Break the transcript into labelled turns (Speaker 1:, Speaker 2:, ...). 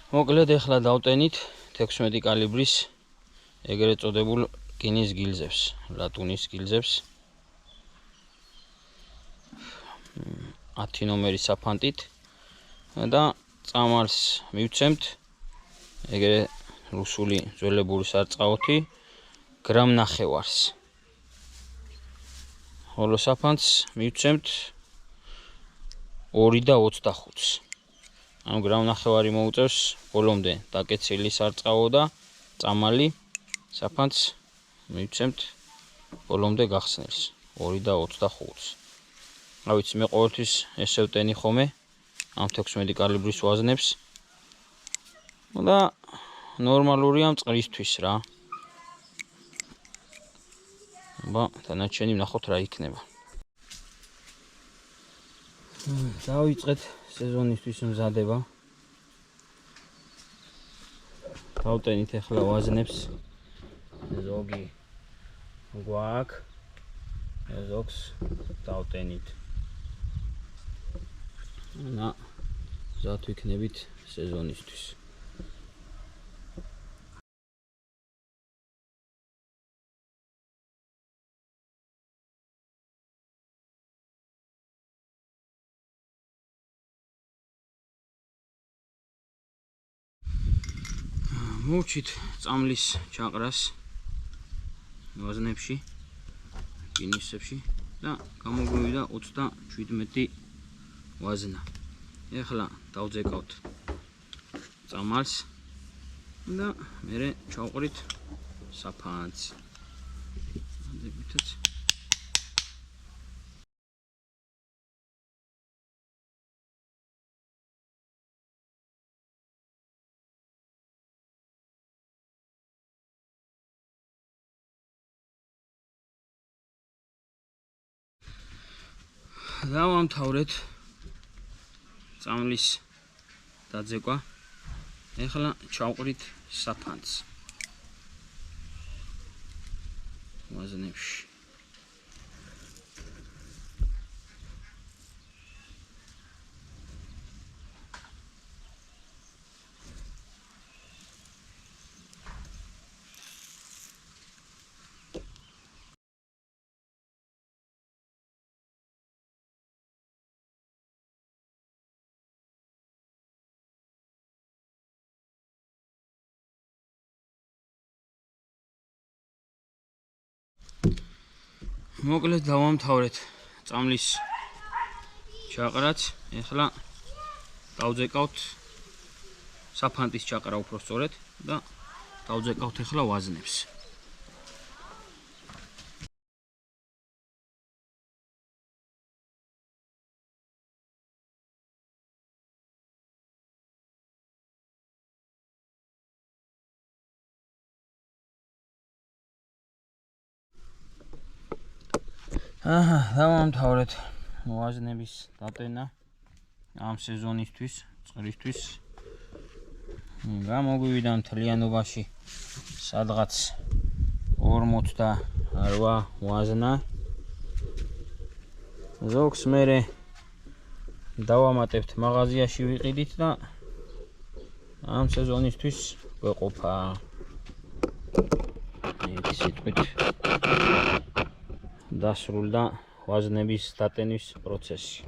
Speaker 1: მოკლედ ახლა დავტენით 16 კალიბრის ეგრეთ წოდებულ რკინის გილზებს, ლატუნის გილზებს. 10 ნომერის საფანტით და წამალს მივცემთ ეგრე რუსული ძველებური სარწყავოთი გრამ ნახევარს. ხოლო საფანტს მივცემთ 2.25-ს. ამ გრამ ნახევარი მოუწევს ბოლომდე დაკეცილი სარწყავო და წამალი. საფანტს მივცემთ ბოლომდე გახსნილს 2.25-ს. რა ვიცი, მე ყოველთვის ესე ვტენი ხოლმე ამ 16 კალიბრის ვაზნებს და ნორმალურია მწყრისთვის რა. აბა დანარჩენი ვნახოთ რა იქნება. დავიწყეთ სეზონისთვის მზადება. დავტენით ახლა ვაზნებს. ზოგი გვაქვს, ზოგს დავტენით. და მზად ვიქნებით სეზონისთვის. მოვჩით წამლის ჩაყრას ვაზნებში, რკინისებში და გამოგვივიდა 37 ვაზნა. ახლა დავძეკავთ წამალს და მერე ჩავყრით საფანტს. დავამთავრეთ წამლის დაძეკვა. ახლა ჩავყრით საფანტს ვაზნებში. მოკლედ დავამთავრეთ წამლის ჩაყრაც. ახლა დავძეკავთ საფანტის ჩაყრა უფრო სწორედ და დავძეკავთ ახლა ვაზნებს. დავამთავრეთ ვაზნების დატენა ამ სეზონისთვის, წყრისთვის. გამოგვივიდა მთლიანობაში სადღაც 48 ვაზნა. ზოგს მერე დავამატებთ მაღაზიაში ვიყიდით და ამ სეზონისთვის გვეყოფა. ერთი სიტყვით დასრულდა ვაზნების დატენის პროცესი.